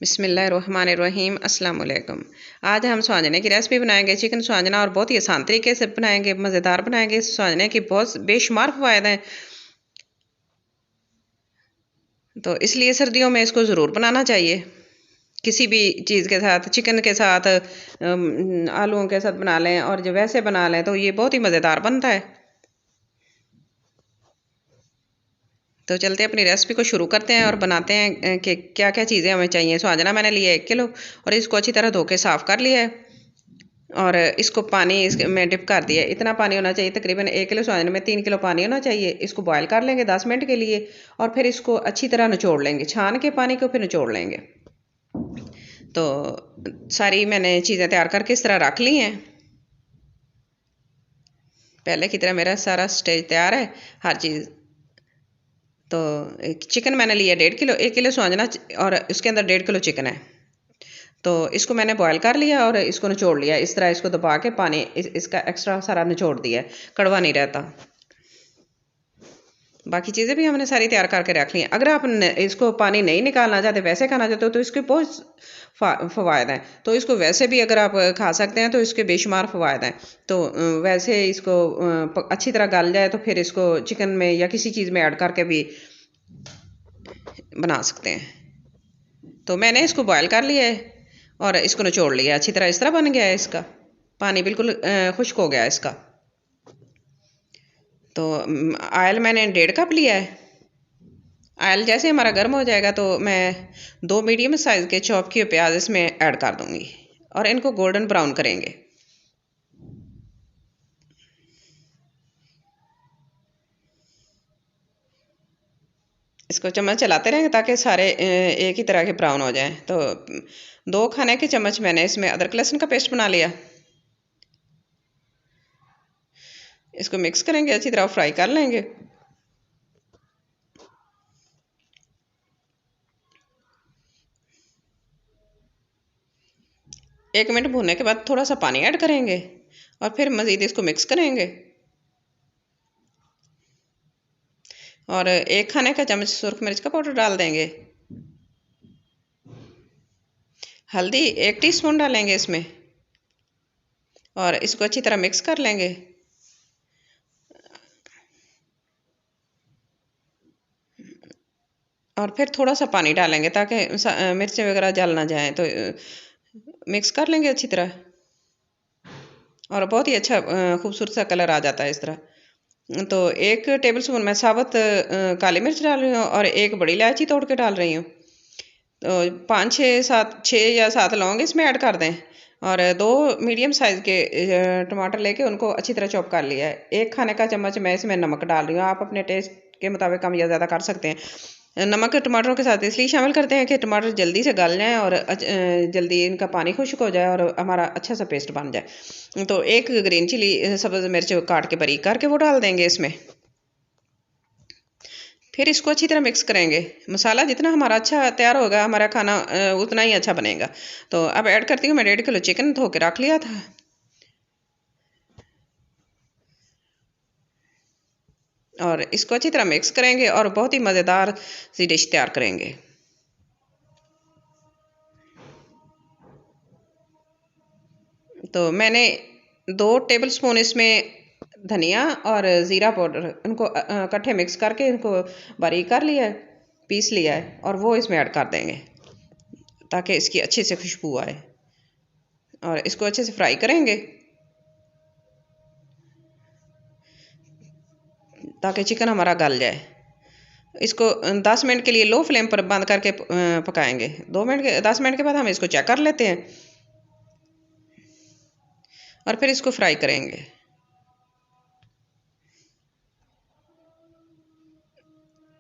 बिस्मिल्लाहिर्रहमानिर्रहीम अस्सलाम वालेकुम। आज हम सोहांजने की रेसिपी बनाएंगे, चिकन सोहांजना, और बहुत ही आसान तरीके से बनाएंगे, मज़ेदार बनाएंगे। सोहांजने की बहुत बेशुमार फ़वाइद हैं, तो इसलिए सर्दियों में इसको ज़रूर बनाना चाहिए। किसी भी चीज़ के साथ, चिकन के साथ, आलूओं के साथ बना लें, और जो वैसे बना लें तो ये बहुत ही मज़ेदार बनता है। तो चलते अपनी रेसिपी को शुरू करते हैं और बनाते हैं कि क्या क्या चीज़ें हमें चाहिए। सोहांजना मैंने लिया 1 किलो, और इसको अच्छी तरह धो के साफ़ कर लिया है, और इसको पानी इसमें डिप कर दिया। इतना पानी होना चाहिए, तकरीबन 1 किलो सोहांजने में 3 किलो पानी होना चाहिए। इसको बॉयल कर लेंगे 10 मिनट के लिए, और फिर इसको अच्छी तरह निचोड़ लेंगे, छान के पानी को फिर निचोड़ लेंगे। तो सारी मैंने चीज़ें तैयार करके इस तरह रख ली हैं। पहले की तरह मेरा सारा स्टेज तैयार है, हर चीज़। तो चिकन मैंने लिया 1.5 किलो, 1 किलो सोहांजना और इसके अंदर 1.5 किलो चिकन है। तो इसको मैंने बॉयल कर लिया और इसको निचोड़ लिया। इस तरह इसको दबा के पानी इसका एक्स्ट्रा सारा निचोड़ दिया है, कड़वा नहीं रहता। बाकी चीज़ें भी हमने सारी तैयार करके रख ली हैं। अगर आप इसको पानी नहीं निकालना चाहते, वैसे खाना चाहते हो, तो इसके बहुत फ़वायद हैं। तो इसको वैसे भी अगर आप खा सकते हैं तो इसके बेशुमार फ़वायद हैं। तो वैसे इसको अच्छी तरह गल जाए तो फिर इसको चिकन में या किसी चीज़ में ऐड करके भी बना सकते हैं। तो मैंने इसको बॉयल कर लिया है और इसको निचोड़ लिया अच्छी तरह। इस तरह बन गया है, इसका पानी बिल्कुल खुश्क हो गया है इसका। तो ऑयल मैंने 1.5 कप लिया है। ऑयल जैसे हमारा गर्म हो जाएगा तो मैं 2 मीडियम साइज़ के चॉप किए प्याज इसमें ऐड कर दूंगी, और इनको गोल्डन ब्राउन करेंगे। इसको चम्मच चलाते रहेंगे ताकि सारे एक ही तरह के ब्राउन हो जाएं। तो 2 खाने के चम्मच मैंने इसमें अदरक लहसुन का पेस्ट बना लिया। इसको मिक्स करेंगे, अच्छी तरह फ्राई कर लेंगे। एक मिनट भूनने के बाद थोड़ा सा पानी ऐड करेंगे, और फिर मज़ीद इसको मिक्स करेंगे। और 1 खाने का चम्मच सुरख मिर्च का पाउडर डाल देंगे। हल्दी 1 टीस्पून डालेंगे इसमें, और इसको अच्छी तरह मिक्स कर लेंगे। और फिर थोड़ा सा पानी डालेंगे ताकि मिर्चें वगैरह जल ना जाएं। तो मिक्स कर लेंगे अच्छी तरह, और बहुत ही अच्छा खूबसूरत सा कलर आ जाता है इस तरह। तो 1 टेबल स्पून मैं साबुत काली मिर्च डाल रही हूँ, और 1 बड़ी इलायची तोड़ के डाल रही हूँ। तो 6 या 7 लौंग इसमें ऐड कर दें, और 2 मीडियम साइज़ के टमाटर लेके उनको अच्छी तरह चॉप कर लिया है। 1 खाने का चम्मच मैं इसमें नमक डाल रही हूँ। आप अपने टेस्ट के मुताबिक कम या ज़्यादा कर सकते हैं। नमक टमाटरों के साथ इसलिए शामिल करते हैं कि टमाटर जल्दी से गल जाएँ और जल्दी इनका पानी खुश्क हो जाए और हमारा अच्छा सा पेस्ट बन जाए। तो 1 ग्रीन चिली सब्ज़ मिर्च काट के बारीक करके वो डाल देंगे इसमें। फिर इसको अच्छी तरह मिक्स करेंगे। मसाला जितना हमारा अच्छा तैयार होगा, हमारा खाना उतना ही अच्छा बनेगा। तो अब ऐड करती हूँ मैं 1.5 किलो चिकन धो के रख लिया था, और इसको अच्छी तरह मिक्स करेंगे और बहुत ही मज़ेदार सी डिश तैयार करेंगे। तो मैंने 2 टेबल स्पून इसमें धनिया और ज़ीरा पाउडर, इनको इकट्ठे मिक्स करके इनको बारीक कर लिया है, पीस लिया है, और वो इसमें ऐड कर देंगे ताकि इसकी अच्छे से खुशबू आए। और इसको अच्छे से फ्राई करेंगे ताकि चिकन हमारा गल जाए। इसको 10 मिनट के लिए लो फ्लेम पर बंद करके पकाएंगे। 10 मिनट के बाद हम इसको चेक कर लेते हैं, और फिर इसको फ्राई करेंगे।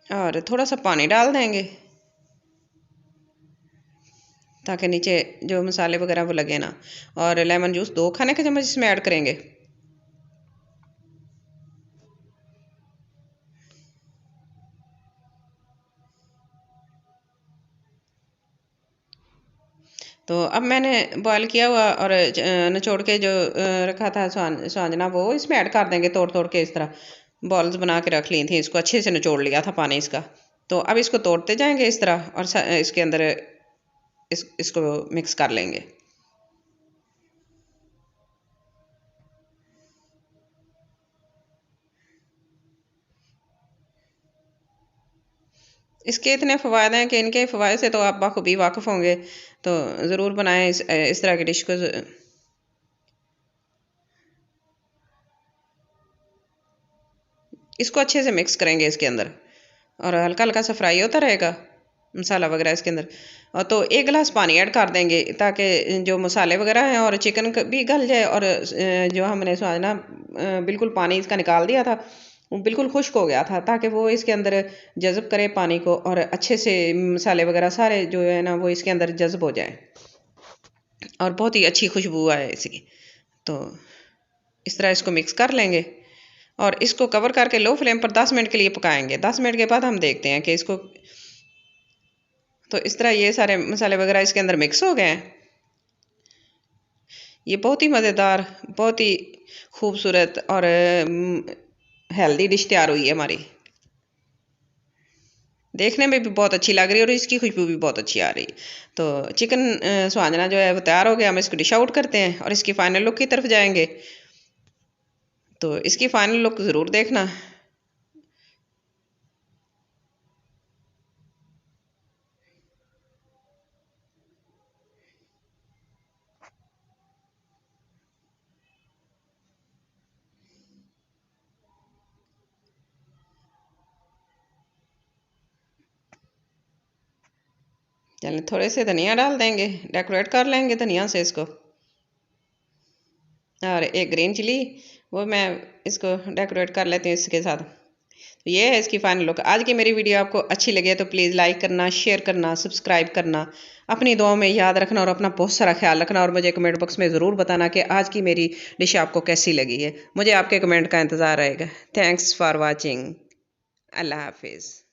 और थोड़ा सा पानी डाल देंगे ताकि नीचे जो मसाले वगैरह वो लगे ना। और लेमन जूस 2 खाने के चम्मच इसमें ऐड करेंगे। तो अब मैंने बॉयल किया हुआ और निचोड़ के जो रखा था सोहांजना, वो इसमें ऐड कर देंगे। तोड़ तोड़ के इस तरह बॉल्स बना के रख ली थी, इसको अच्छे से निचोड़ लिया था पानी इसका। तो अब इसको तोड़ते जाएंगे इस तरह, और इसके अंदर इसको मिक्स कर लेंगे। इसके इतने फ़वाद हैं कि इनके फ़वाद से तो आप बखूबी वाकिफ़ होंगे, तो ज़रूर बनाएं इस तरह की डिश को। इसको अच्छे से मिक्स करेंगे इसके अंदर, और हल्का हल्का सा फ्राई होता रहेगा मसाला वगैरह इसके अंदर। और तो 1 गिलास पानी ऐड कर देंगे ताकि जो मसाले वगैरह हैं और चिकन भी गल जाए, और जो हमने सुहाजना बिल्कुल पानी इसका निकाल दिया था, वो बिल्कुल खुश्क हो गया था, ताकि वो इसके अंदर जज़ब करे पानी को, और अच्छे से मसाले वगैरह सारे जो है ना वो इसके अंदर जज़ब हो जाए, और बहुत ही अच्छी खुशबू आए इसकी। तो इस तरह इसको मिक्स कर लेंगे, और इसको कवर करके लो फ्लेम पर 10 मिनट के लिए पकाएंगे। 10 मिनट के बाद हम देखते हैं कि इसको, तो इस तरह ये सारे मसाले वगैरह इसके अंदर मिक्स हो गए हैं। ये बहुत ही मज़ेदार, बहुत ही खूबसूरत और हेल्दी डिश तैयार हुई है हमारी। देखने में भी बहुत अच्छी लग रही है और इसकी खुशबू भी बहुत अच्छी आ रही है। तो चिकन सुहांजना जो है वो तैयार हो गया। हम इसको डिश आउट करते हैं और इसकी फाइनल लुक की तरफ जाएंगे। तो इसकी फाइनल लुक ज़रूर देखना। चलिए थोड़े से धनिया डाल देंगे, डेकोरेट कर लेंगे धनिया से इसको। और एक ग्रीन चिली, वो मैं इसको डेकोरेट कर लेती हूँ इसके साथ। तो ये है इसकी फाइनल लुक। आज की मेरी वीडियो आपको अच्छी लगी है तो प्लीज़ लाइक करना, शेयर करना, सब्सक्राइब करना, अपनी दुआओं में याद रखना और अपना बहुत सारा ख्याल रखना। और मुझे कमेंट बॉक्स में ज़रूर बताना कि आज की मेरी डिश आपको कैसी लगी है। मुझे आपके कमेंट का इंतज़ार रहेगा। Thanks for watching. अल्लाह हाफिज़।